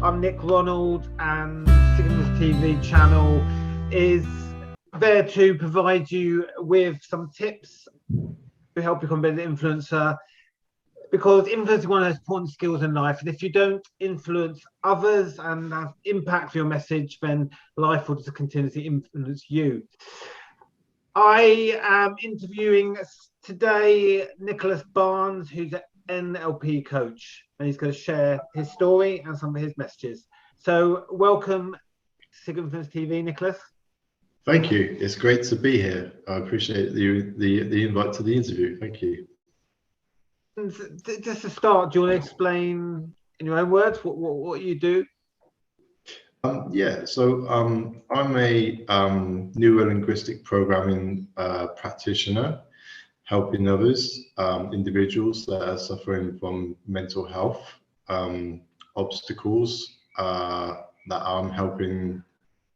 I'm Nick Ronald, and Signals TV channel is there to provide you with some tips to help you become a better influencer, because influencing is one of those important skills in life, and if you don't influence others and have impact for your message, then life will just continuously influence you. I am interviewing today Nicholas Barnes, who's an NLP coach, and he's going to share his story and some of his messages. So welcome to Signals TV, Nicholas. Thank you. It's great to be here. I appreciate the invite to the interview. Thank you. And just to start, do you want to explain in your own words what you do? I'm a neuro-linguistic programming practitioner, helping others, individuals that are suffering from mental health obstacles, that I'm helping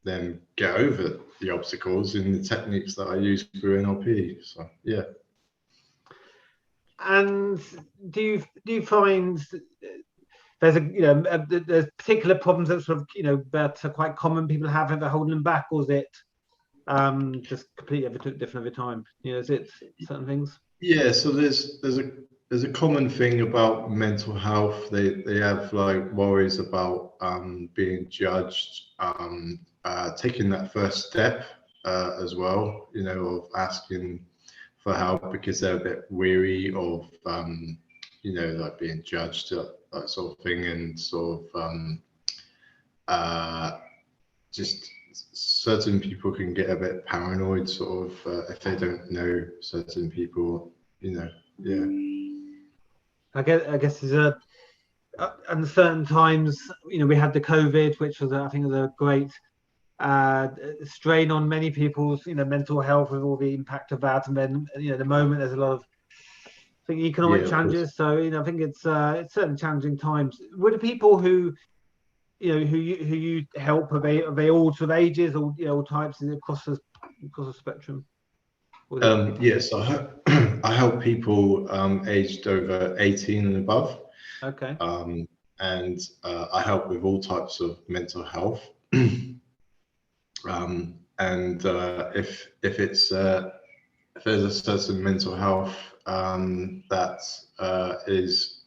them get over the obstacles in the techniques that I use through NLP. So yeah. And do you find there's there's particular problems that sort of that are quite common people have and they're holding them back, or is it just completely different every time? Is it certain things? Yeah, so there's a common thing about mental health. They have like worries about being judged, taking that first step as well, of asking for help, because they're a bit weary of like being judged, that sort of thing, and sort of just certain people can get a bit paranoid, sort of, if they don't know certain people, yeah. I guess there's a in certain times, we had the COVID, which was I think was a great strain on many people's mental health, with all the impact of that. And then the moment there's a lot of economic challenges, so I think it's certain challenging times. Would the people who you help, are they all sort of ages, or all types, across the spectrum? Yes, I help people aged over 18 and above. Okay. And I help with all types of mental health. And if there's a certain mental health that is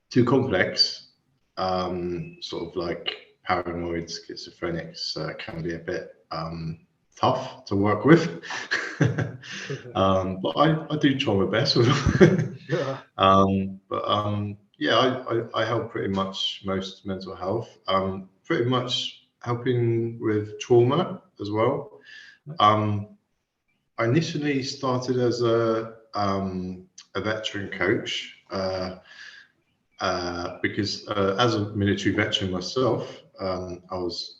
too complex, sort of like paranoid schizophrenics, can be a bit tough to work with. But I do try my best with them. Sure. I help pretty much most mental health, pretty much helping with trauma as well. I initially started as a veteran coach, because as a military veteran myself, I was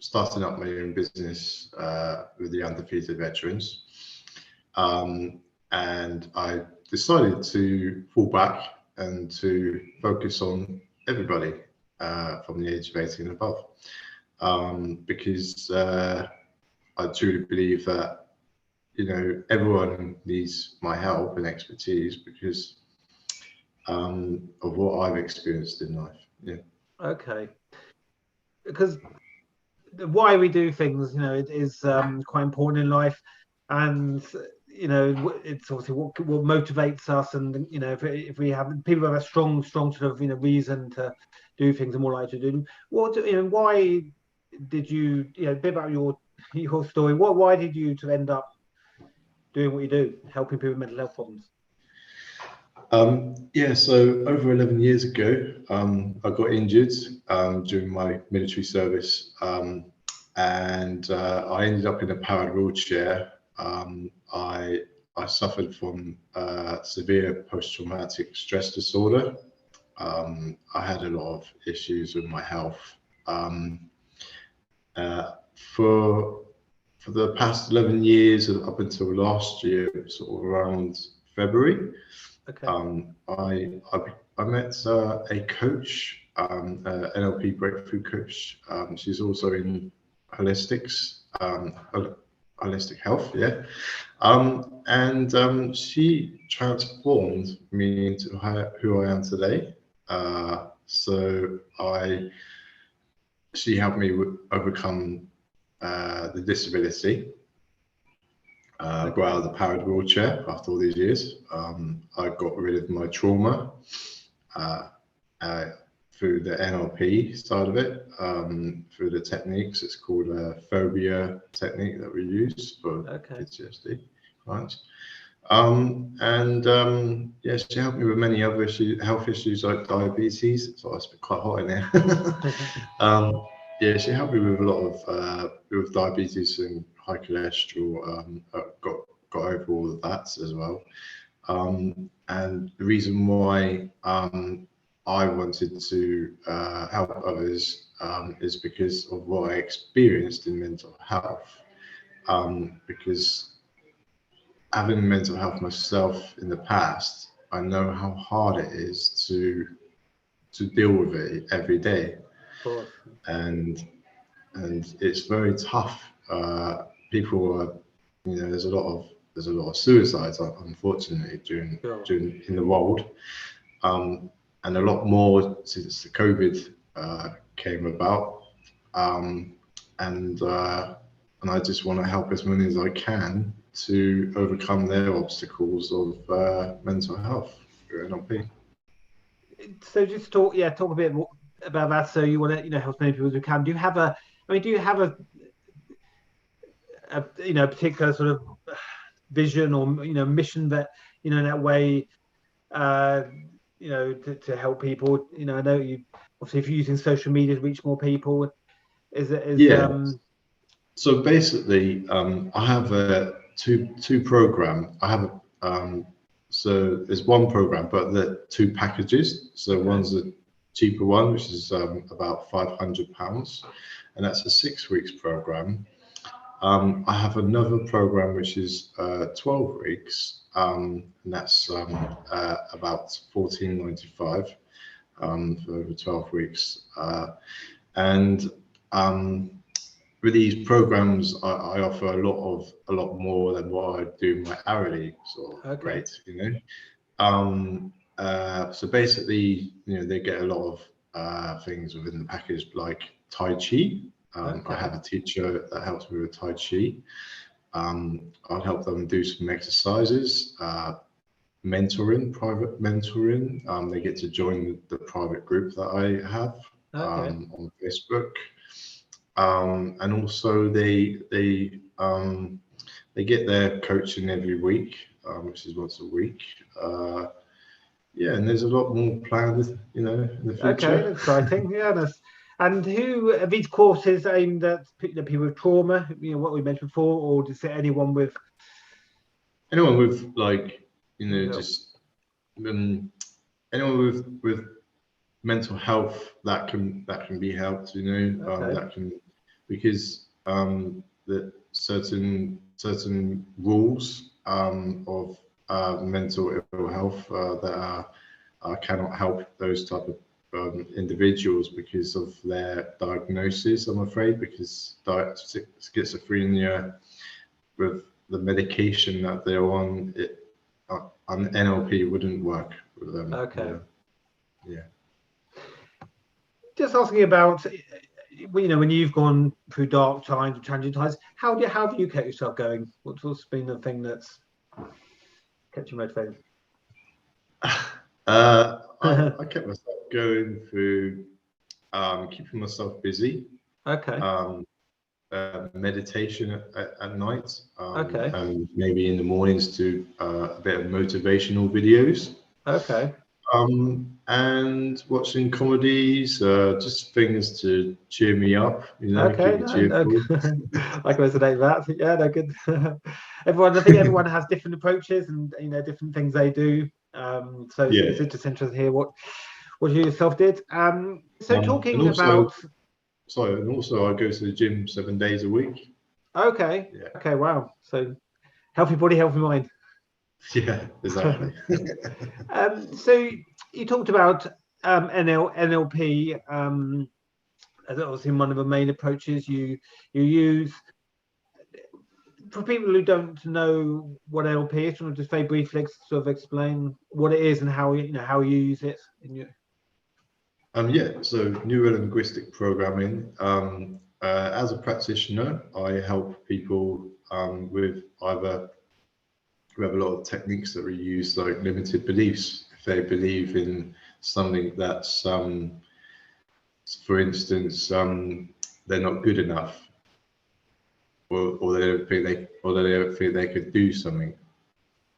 starting up my own business with the undefeated veterans, and I decided to fall back and to focus on everybody from the age of 18 and above, because I truly believe that everyone needs my help and expertise because of what I've experienced in life. Yeah. Okay. Because why we do things, it is quite important in life, and it's obviously what motivates us, and if we have people who have a strong sort of reason to do things, and more likely to do. Why did you a bit about your story? Why did you to end up doing what you do, helping people with mental health problems? So over 11 years ago, I got injured during my military service, and I ended up in a powered wheelchair. I suffered from severe post-traumatic stress disorder. I had a lot of issues with my health. For the past 11 years, up until last year, sort of around February, okay. I met a coach, NLP breakthrough coach. She's also in holistics, holistic health, yeah. And she transformed me into who I am today. So she helped me overcome the disability. Got out of the powered wheelchair after all these years. I got rid of my trauma through the NLP side of it, through the techniques. It's called a phobia technique that we use for PTSD clients. Yeah, she helped me with many other health issues like diabetes. So it's been quite hot in here. Yeah, she helped me with a lot of with diabetes and high cholesterol. Got over all of that as well. And the reason why I wanted to help others is because of what I experienced in mental health. Because having mental health myself in the past, I know how hard it is to deal with it every day. Of course. And it's very tough. People are, there's a lot of suicides, unfortunately, during in the world, and a lot more since the COVID came about. And I just want to help as many as I can to overcome their obstacles of mental health through NLP. So just talk a bit more about that. So you want to help as many people as you can. Do you have a particular sort of vision or mission that in that way to help people? I know you obviously, if you're using social media to reach more people, So basically, I have a two program. I have so there's one program, but the two packages. So one's a cheaper one, which is about £500, and that's a 6 weeks program. I have another program which is 12 weeks, and that's about £14.95 for over 12 weeks. With these programs, I offer a lot more than what I do in my hourly sort of rate. So basically, they get a lot of things within the package, like Tai Chi. I have a teacher that helps me with Tai Chi. I'll help them do some exercises, mentoring, private mentoring. They get to join the private group that I have on Facebook. And also they get their coaching every week, which is once a week. And there's a lot more planned, in the future. Okay, exciting. Yeah, and who are these courses aimed at people with trauma? What we mentioned before, or is it anyone with just anyone with mental health that can be helped, that can, because the certain rules of mental ill health that cannot help those type of individuals because of their diagnosis, I'm afraid, because schizophrenia, with the medication that they're on, NLP wouldn't work with them. Yeah. Just asking about, when you've gone through dark times or challenging times, how have you kept yourself going? What's been the thing that's kept you motivated? I kept myself going through keeping myself busy. Meditation at night. And maybe in the mornings do a bit of motivational videos. And watching comedies, just things to cheer me up. Keep me cheerful. I can resonate with that. Yeah, no, good. I think everyone has different approaches and different things they do. So it's just interesting to hear what you yourself did. Talking about. Sorry, and also I go to the gym 7 days a week. Okay. Wow. So healthy body, healthy mind. Yeah, exactly. So you talked about NLP as obviously one of the main approaches you use. For people who don't know what NLP is, do you want to just very briefly sort of explain what it is and how you use it in your... Yeah, so neuro-linguistic programming. As a practitioner, I help people with either we have a lot of techniques that we use, like limited beliefs. If they believe in something that's, for instance, they're not good enough, or they don't think they could do something,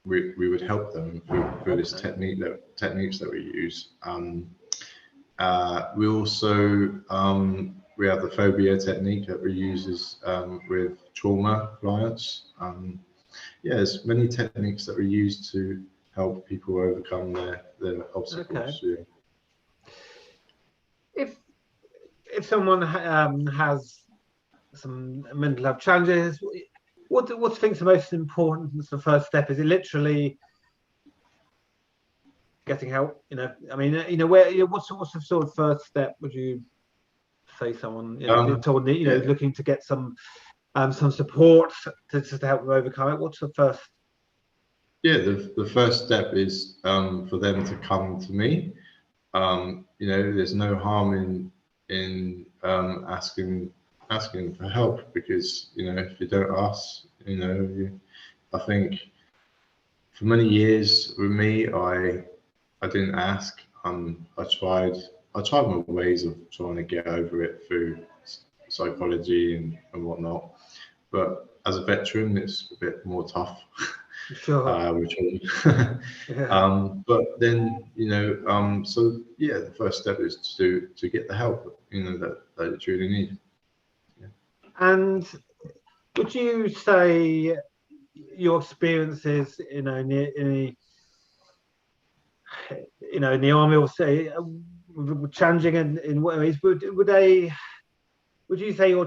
we would help them through this techniques that we use. We also we have the phobia technique that we use with trauma clients. Yeah, there's many techniques that we use to help people overcome their obstacles. Okay. Yeah. If someone has some mental health challenges, what do you think is the most important? The first step, is it literally getting help? I mean, what's the sort of first step? Would you say someone, someone Yeah, looking to get some support to help them overcome it? What's the first? yeah. The first step is for them to come to me. There's no harm in asking for help, because if you don't ask, I think for many years with me, I didn't ask. I tried my ways of trying to get over it through psychology and whatnot. But as a veteran, it's a bit more tough. Sure. Which Yeah. but then so yeah, the first step is to get the help that you truly need. Yeah. And would you say your experiences, in the army, or say challenging in what ways, would you say your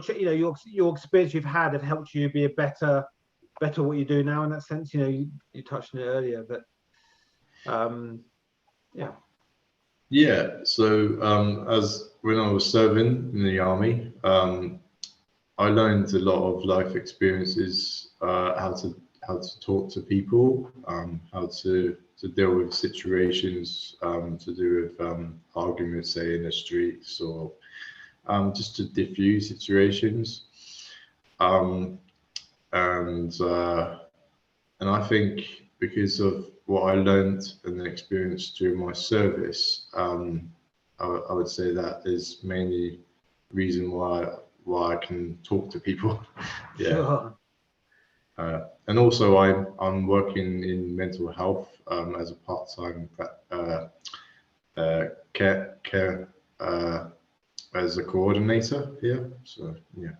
experience you've had have helped you be a better what you do now, in that sense? You touched on it earlier, but yeah. Yeah. So as when I was serving in the army, I learned a lot of life experiences, how to talk to people, how to deal with situations to do with arguments, say in the streets, or just to diffuse situations. Um, and I think because of what I learned and experienced during my service, I would say that is mainly reason why I can talk to people. Yeah. Sure. And also I'm working in mental health as a part-time care as a coordinator here. So yeah.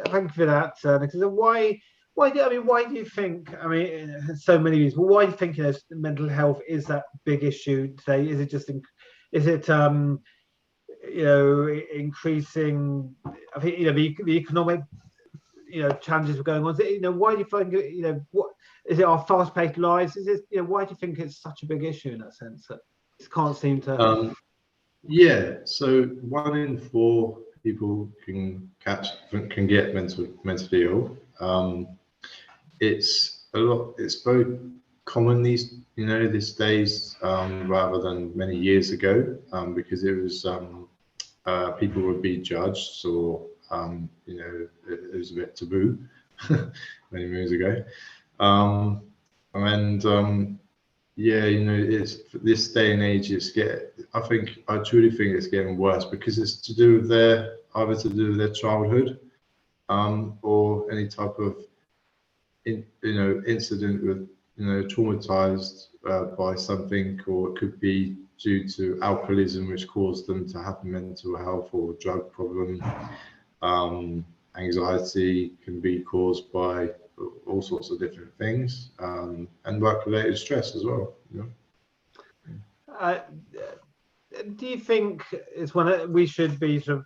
Thank you for that, because why do you think, I mean, so many reasons, but why do you think mental health is that big issue today? Is it just is it increasing? I think the economic challenges are going on. Is it, why do you think what is it, our fast-paced lives? Is it, why do you think it's such a big issue in that sense that it can't seem to? Yeah, so 1 in 4 people can get mentally ill. It's a lot. It's very common these days, rather than many years ago, because it was people would be judged, or it was a bit taboo many moons ago, and yeah, it's this day and age. I truly think it's getting worse, because it's to do with either to do with their childhood, or any type of incident with traumatized by something, or it could be due to alcoholism, which caused them to have mental health or drug problem. Anxiety can be caused by all sorts of different things, and work-related stress as well. Uh, do you think it's we should be sort of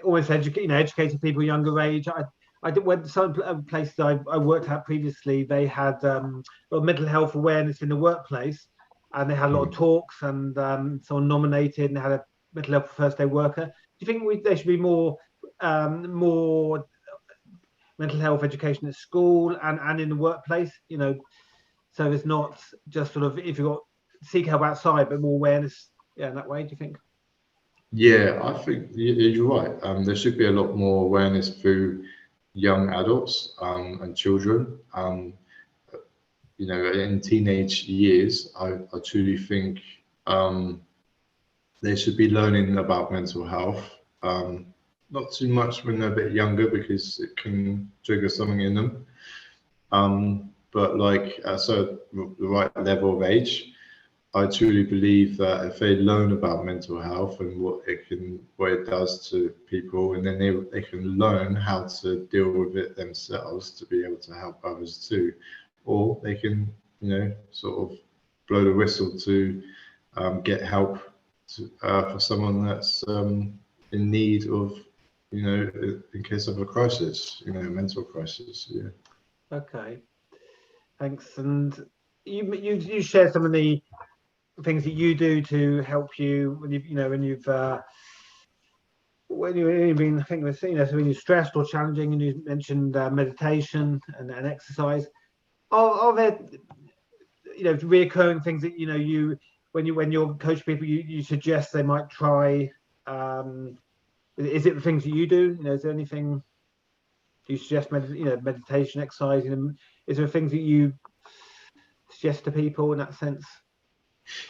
always educating people younger age? I went to some places I worked at previously. They had mental health awareness in the workplace, and they had a lot of talks, and someone nominated, and they had a mental health first day worker. Do you think there should be more mental health education at school and in the workplace? So it's not just sort of, if you've got, seek help outside, but more awareness, in that way, do you think? Yeah, I think you're right. There should be a lot more awareness through young adults and children. In teenage years, I truly think they should be learning about mental health. Not too much when they're a bit younger because it can trigger something in them. But like so the right level of age, I truly believe that if they learn about mental health and what it does to people, and then they can learn how to deal with it themselves to be able to help others too, or they can, sort of blow the whistle to get help for someone that's in need of, in case of a crisis, mental crisis. Yeah. Okay, thanks. And you share some of the things that you do to help you when you've been, I think, so when you're stressed or challenging, and you mentioned meditation and exercise. Are there reoccurring things that you when you coach people, you suggest they might try? Is it the things that you do? Is there anything you suggest? Meditation, exercise. Is there things that you suggest to people in that sense?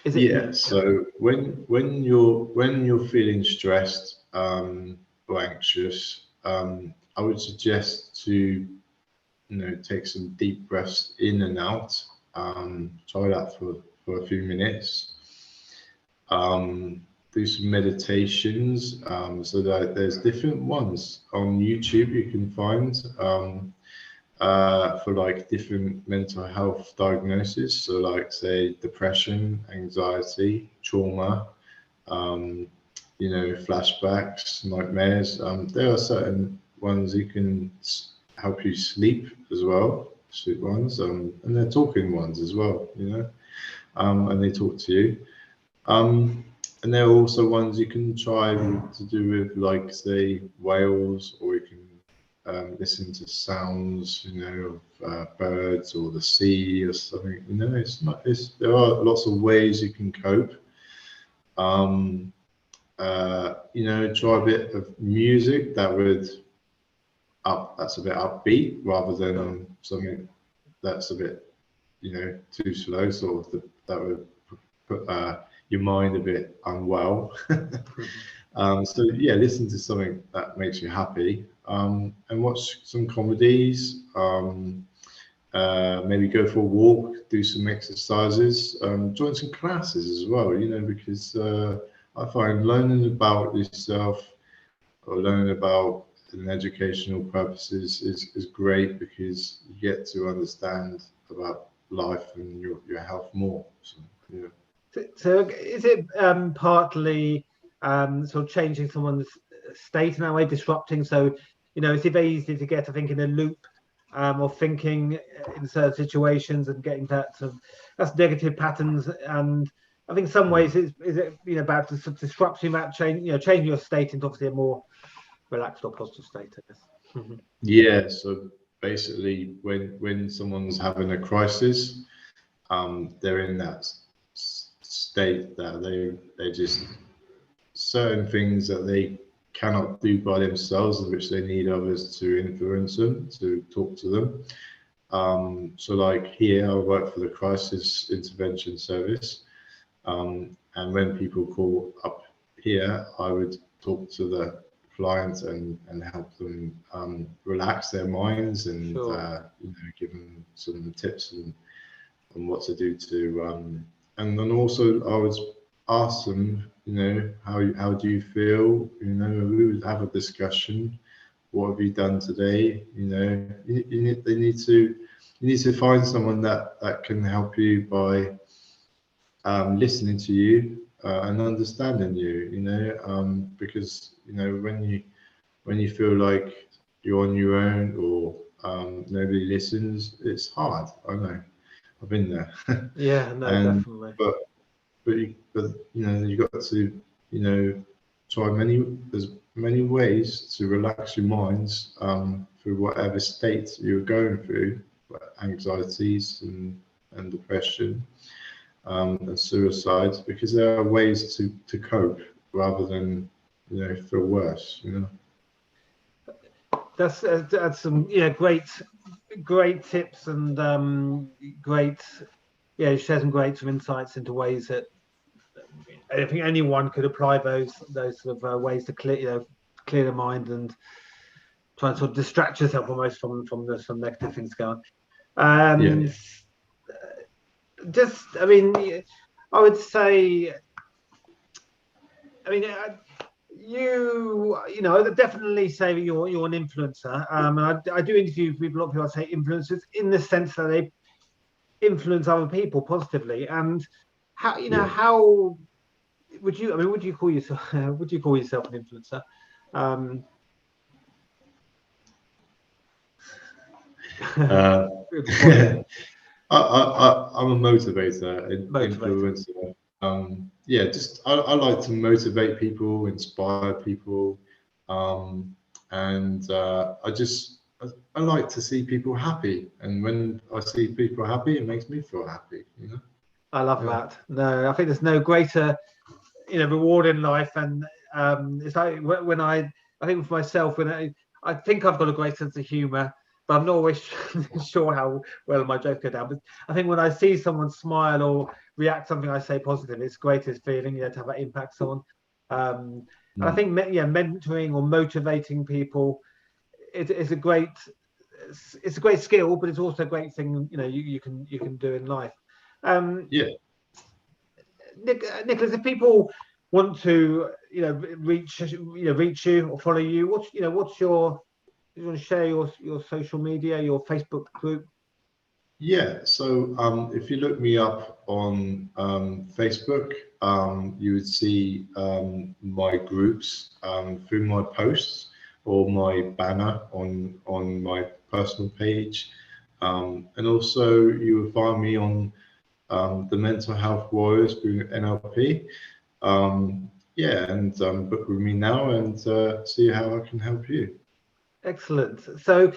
Is it? Yeah. So when you're feeling stressed or anxious, I would suggest to take some deep breaths in and out. Try that for a few minutes. Do some meditations. So that there's different ones on YouTube you can find. For like different mental health diagnoses. So like say depression, anxiety, trauma, flashbacks, nightmares. There are certain ones you can help you sleep as well, sleep ones, and they're talking ones as well, and they talk to you. And there are also ones you can try to do with, like, say, whales, or you can listen to sounds, of birds or the sea or something. There are lots of ways you can cope. Try a bit of music that's a bit upbeat rather than something that's a bit, too slow, that would put your mind a bit unwell. So yeah, listen to something that makes you happy, and watch some comedies. Maybe go for a walk, do some exercises, join some classes as well. Because I find learning about yourself or learning about an educational purposes is great, because you get to understand about life and your health more. So, yeah. So is it partly sort of changing someone's state in that way, disrupting? So, it's very easy to get, I think, in a loop of thinking in certain situations and getting that's negative patterns. And I think in some ways is it about disrupting that, changing your state into obviously a more relaxed or positive state, I guess. Yeah. So basically, when someone's having a crisis, they're in that state that they just, certain things that they cannot do by themselves, in which they need others to influence them, to talk to them. So like here, I work for the crisis intervention service, and when people call up here, I would talk to the clients and help them relax their minds, and Sure. give them some tips on what to do and then also I would ask them, how do you feel? We would have a discussion. What have you done today? You need to find someone that can help you by listening to you and understanding you. Because when you feel like you're on your own, or nobody listens, it's hard. I know. I've been there. Yeah, no, and definitely. but you got to try there's many ways to relax your minds through whatever state you're going through, like anxieties and depression, and suicide, because there are ways to cope rather than feel worse. That's some great tips, and great, you share some great insights into ways that I think anyone could apply those sort of ways to clear their mind and try and sort of distract yourself almost from some negative things going on. Just, I mean, I would say, I mean, you definitely say that you're an influencer. And I do interview people, a lot of people say influencers in the sense that they influence other people positively. And how would you call yourself an influencer? I'm a motivator, influencer. I like to motivate people, inspire people, and I like to see people happy. And when I see people happy, it makes me feel happy. I love that. No, I think there's no greater reward in life, and it's like when I think for myself, when I think I've got a great sense of humor, but I'm not always sure how well my jokes go down. But I think when I see someone smile or react to something I say positive, it's the greatest feeling, to have that impact on. And I think mentoring or motivating people is a great skill, but it's also a great thing you can do in life. Nicholas, if people want to reach you or follow you, what's your, you want to share your social media, your Facebook group? So if you look me up on Facebook, you would see my groups through my posts or my banner on my personal page, and also you will find me on the Mental Health Warriors through NLP. Book with me now and see how I can help you. Excellent. So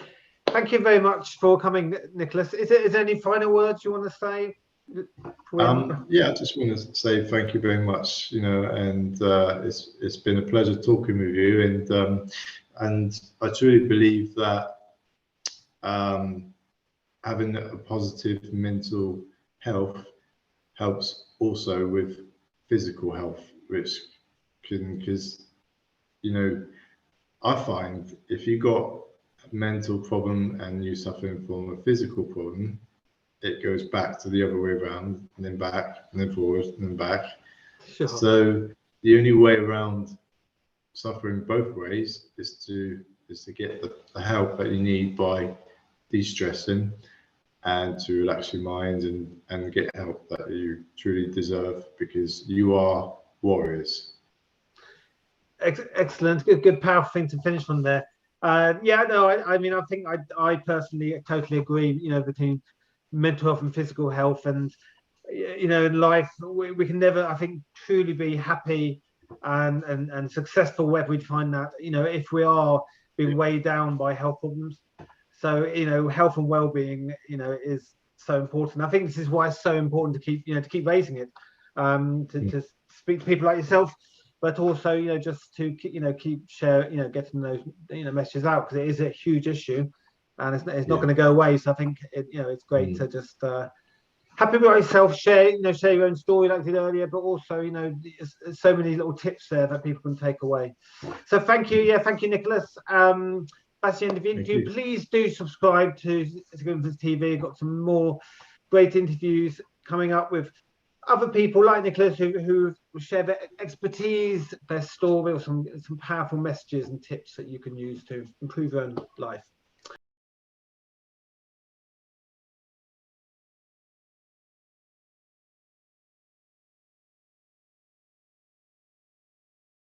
thank you very much for coming, Nicholas. Is there any final words you want to say? I just want to say thank you very much, and it's been a pleasure talking with you, and I truly believe that having a positive mental health helps also with physical health, which because I find if you got a mental problem and you're suffering from a physical problem, it goes back to the other way around, and then back, and then forward, and then back. Sure. So the only way around suffering both ways is to get the help that you need by de-stressing and to relax your mind and get help that you truly deserve, because you are warriors. Excellent. Good powerful thing to finish on there. I think I personally totally agree, between mental health and physical health, and in life we can never, I think, truly be happy and successful whether we find that if we are being weighed down by health problems. So health and well-being is so important. I think this is why it's so important to keep raising it, to speak to people like yourself, but also just to keep sharing, getting those messages out, because it is a huge issue and it's not going to go away. So I think it's great to just happy with yourself, share your own story like I did earlier, but also so many little tips there that people can take away. So thank you, Nicholas. That's the end of the interview. Please do subscribe to Significance TV. We've got some more great interviews coming up with other people like Nicholas who share their expertise, their story, or some powerful messages and tips that you can use to improve your own life.